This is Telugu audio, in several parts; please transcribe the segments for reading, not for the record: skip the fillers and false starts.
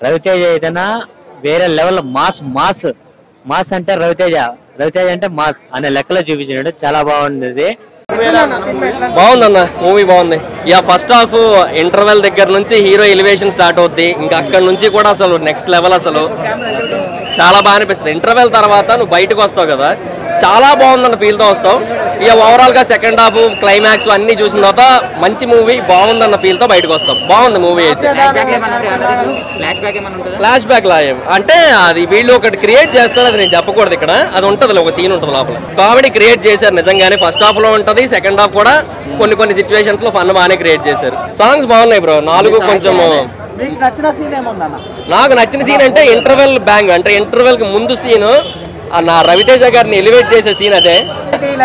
రవితేజ ఏదైనా వేరే లెవెల్ మాస్ మాస్ మాస్ అంటే రవితేజ అంటే మాస్ అనే లెక్కలో చూపించినాడు. చాలా బాగుంది. బాగుందన్న, మూవీ బాగుంది. ఇక ఫస్ట్ హాఫ్ ఇంటర్వెల్ దగ్గర నుంచి హీరో ఎలివేషన్ స్టార్ట్ అవుద్ది. ఇంకా అక్కడ నుంచి కూడా అసలు నెక్స్ట్ లెవెల్. అసలు చాలా బాగా అనిపిస్తుంది. ఇంటర్వెల్ తర్వాత నువ్వు బయటకు వస్తావు కదా, చాలా బాగుందన్న ఫీల్తో వస్తావు. ఇక ఓవరాల్గా సెకండ్ హాఫ్ క్లైమాక్స్ అన్ని చూసిన తర్వాత మంచి మూవీ, బాగుందన్న ఫీల్తో బయటకు వస్తాం. బాగుంది మూవీ అయితే. ఫ్లాష్ బ్యాక్ లా అంటే అది వీళ్ళు ఒకటి క్రియేట్ చేస్తారు, అది నేను చెప్పకూడదు ఇక్కడ. అది ఉంటుంది, ఒక సీన్ ఉంటుంది లోపల. కామెడీ క్రియేట్ చేశారు నిజంగానే. ఫస్ట్ హాఫ్ లో ఉంటుంది, సెకండ్ హాఫ్ కూడా కొన్ని సిచ్యువేషన్స్ లో ఫన్ బాగానే క్రియేట్ చేశారు. సాంగ్స్ బాగున్నాయి బ్రో. 4 కొంచెం నాకు నచ్చిన సీన్ అంటే ఇంటర్వెల్ బ్యాంగ్, అంటే ఇంటర్వెల్ కి ముందు సీన్ నా రవితేజ గారిని ఎలివేట్ చేసే సీన్ అదే.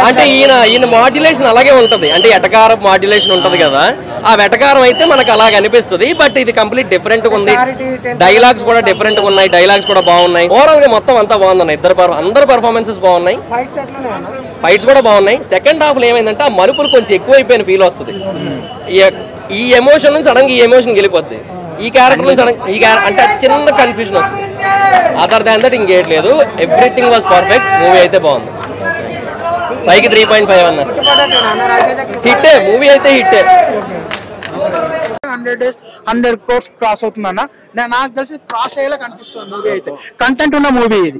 అంటే ఈయన మాడ్యులేషన్ అలాగే ఉంటది, అంటే ఎటకారం మాడ్యులేషన్ ఉంటది కదా, ఆ వెటకారం అయితే మనకు అలాగ అనిపిస్తుంది. బట్ ఇది కంప్లీట్ డిఫరెంట్ గా ఉంది. డైలాగ్స్ కూడా డిఫరెంట్ గా ఉన్నాయి, డైలాగ్స్ కూడా బాగున్నాయి. ఓవరాల్ గా మొత్తం అంతా బాగుంది. అందరు పర్ఫార్మెన్సెస్ బాగున్నాయి, ఫైట్స్ కూడా బాగున్నాయి. సెకండ్ హాఫ్ లో ఏమైందంటే ఆ మలుపులు కొంచెం ఎక్కువైపోయిన ఫీల్ వస్తుంది. ఈ ఎమోషన్ నుంచి సడన్ గా ఈ ఎమోషన్ వెళ్ళిపోద్ది. ఈ క్యారెక్టర్ నుంచి అంటే చిన్న కన్ఫ్యూజన్ వస్తుంది. అదర్ దాన్ దట్ ఇంకేట్లేదు. Everything was perfect. మూవీ అయితే బాగుంది. పైకి 3.5 అన్న. హిట్టే మూవీ అయితే, హిట్టే. 100 crores క్రాస్ అవుతుందన్న. నాకు తెలిసి క్రాస్ అయ్యేలా కనిపిస్తుంది మూవీ అయితే. కంటెంట్ ఉన్న మూవీ ఇది.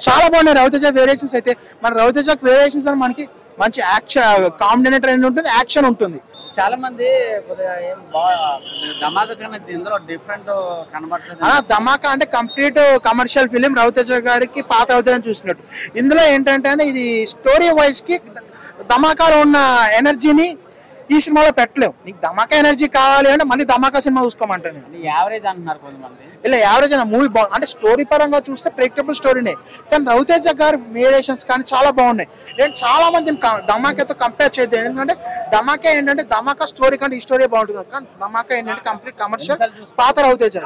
చాలా బాగున్నాయి రవితేజ వేరియేషన్స్ అయితే. మన రవితేజ వేరియేషన్స్ అని మనకి మంచి యాక్షన్, కామెడీ ట్రెండ్ ఉంటుంది, యాక్షన్ ఉంటుంది. చాలా మంది ధమాకా కన్నా ఇందులో డిఫరెంట్ కనబడలేదు. ధమాకా అంటే కంప్లీట్ కమర్షియల్ ఫిలిం. రవితేజ గారికి పాత రవితేజ చూసినట్టు. ఇందులో ఏంటంటే ఇది స్టోరీ వైజ్ కి ధమాకాలో ఉన్న ఎనర్జీని ఈ సినిమాలో పెట్టలేము. నీకు ధమాకా ఎనర్జీ కావాలి అంటే మళ్ళీ ధమాకా సినిమా చూసుకోమంటాను. యావరేజ్ అంటున్నారు కొంతమంది. ఇలా యావరేజ్ అయినా మూవీ బాగుంది. అంటే స్టోరీ పరంగా చూస్తే ప్రెడిక్టబుల్ స్టోరీనే, కానీ రవితేజ గారి వేరియేషన్స్ కానీ చాలా బాగున్నాయి. నేను చాలా మందిని ధమాకాతో కంపేర్ చేయద్దు. ఎందుకంటే ధమాకా ఏంటంటే ధమాకా స్టోరీ కంటే ఈ స్టోరీ బాగుంటుంది. కానీ ధమాకా ఏంటంటే కంప్లీట్ కమర్షియల్, పాత రవితేజ.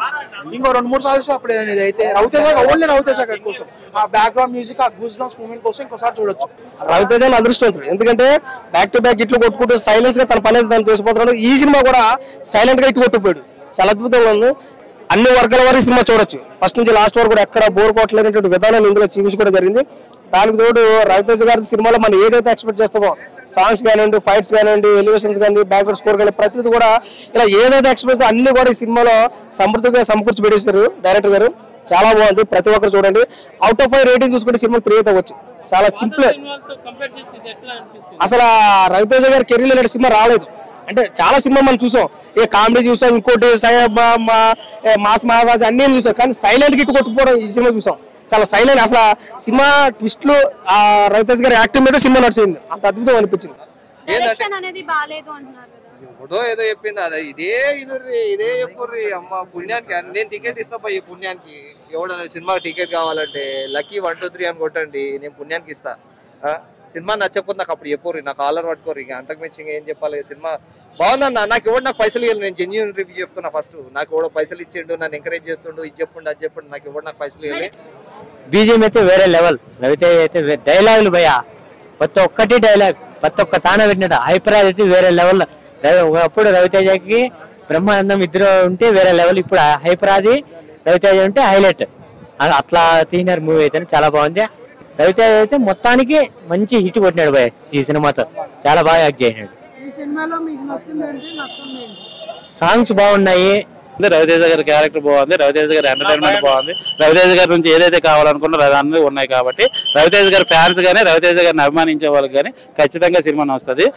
ఇంకో 2-3 సార్లు అప్పుడు ఇది అయితే రవితేజ ఓన్లీ రవితేజ గారి కోసం, ఆ బ్యాక్గ్రౌండ్ మ్యూజిక్, ఆ గూస్ బంప్స్ మూమెంట్ కోసం ఇంకోసారి చూడొచ్చు. రవితేజ అదృష్టవంతుడు. ఎందుకంటే బ్యాక్ టు బ్యాక్ ఇట్లు కొట్టుకుంటూ సైలెన్స్ గా తన పని తను చేసిపోతున్నాడు. ఈ సినిమా కూడా సైలెంట్ గా ఇటు కొట్టుకుపోయాడు. చాలా అద్భుతంగా ఉంది. అన్ని వర్గాల వరకు సినిమా చూడొచ్చు. ఫస్ట్ నుంచి లాస్ట్ వరకు కూడా ఎక్కడ బోర్ కొట్టలేనటువంటి విధానాన్ని ఇందులో చూపించుకోవడం జరిగింది. దానికి తోడు రవితేజ గారి సినిమాలో మనం ఏదైతే ఎక్స్పెక్ట్ చేస్తామో, సాంగ్స్ కానివ్వండి, ఫైట్స్ కానివ్వండి, ఎలివేషన్స్ కానీ, బ్యాక్వర్డ్ స్కోర్ కానీ, ప్రతిదీ కూడా ఇలా ఏదైతే ఎక్స్పెక్ట్ అన్ని కూడా ఈ సినిమాలో సమృద్ధిగా సమకూర్చి పెట్టేస్తారు డైరెక్టర్ గారు. చాలా బాగుంది. ప్రతి ఒక్కరు చూడండి. అవుట్ ఆఫ్ 5 రేటింగ్ చూసుకుంటే సినిమా 3 అయితే వచ్చు. చాలా సింపుల్. అసలు రవితేజ గారి కెరీర్ లో సినిమా రాలేదు. అంటే చాలా సినిమా మనం చూసాం, ఏ కామెడీ చూసాం, ఇంకోటి మాస్ మహారాజ్ అన్ని చూసాం, కానీ సైలెంట్ కి ఇటు కొట్టుకోవడం ఈ సినిమా చూసాం. చాలా సైలెంట్. అసలు సినిమా ట్విస్ట్లు, రవితేజ గారి యాక్టింగ్ మీద సినిమా నడిచింది. అంత అద్భుతం అనిపించింది. ఎవడో ఏదో చెప్పిండు, అదే ఇదే చెప్పుర్రి. అమ్మ పుణ్యానికి నేను టికెట్ ఇస్తా ఈ పుణ్యానికి. ఎవడన్నా సినిమా టికెట్ కావాలంటే లక్కీ 1 2 3 అని కొట్టండి, నేను పుణ్యానికి ఇస్తా. సినిమా నచ్చకపోతే నాకు అప్పుడు చెప్పుర్రి, నాకు కాలర్ పట్టుకోరు. ఇక అంతకు మించి ఏం చెప్పాలి. సినిమా బాగుందన్న. నాకు పైసలు ఇవ్వాలి. నేను జెన్యూన్ రివ్యూ చెప్తున్నా. ఫస్ట్ నాకు ఎవడో పైసలు ఇచ్చిండు, నన్ను ఎంకరేజ్ చేస్తుండు, ఇది చెప్పుండు అది చెప్పండి. నాకు పైసలు ఇవ్వాలి. బీజిఎం అయితే వేరే లెవెల్. రవితేజ అయితే డైలాగులు భయ, ప్రతి ఒక్కటి డైలాగ్, ప్రతి ఒక్క తాన పెట్టినట్టు. హైపరాజ్ అయితే వేరే లెవెల్. ఒకప్పుడు రవితేజకి బ్రహ్మానందం ఇద్దరు ఉంటే వేరే లెవెల్. ఇప్పుడు హైపరాది రవితేజ ఉంటే హైలైట్. అట్లా తీసినారు మూవీ అయితే. చాలా బాగుంది. రవితేజ అయితే మొత్తానికి మంచి హిట్ కొట్టినాడు భయ ఈ సినిమాతో. చాలా బాగా యాక్ట్ చేసినాడు. సాంగ్స్ బాగున్నాయి. రవితేజ గారి క్యారెక్టర్ బాగుంది, రవితేజ గారి ఎంటర్టైన్మెంట్ బాగుంది. రవితేజ గారి నుంచి ఏదైతే కావాలనుకున్నారో అన్నీ ఉన్నాయి కాబట్టి రవితేజ గారి ఫ్యాన్స్ కానీ, రవితేజ గారిని అభిమానించే వాళ్ళకి కానీ ఖచ్చితంగా సినిమా వస్తుంది.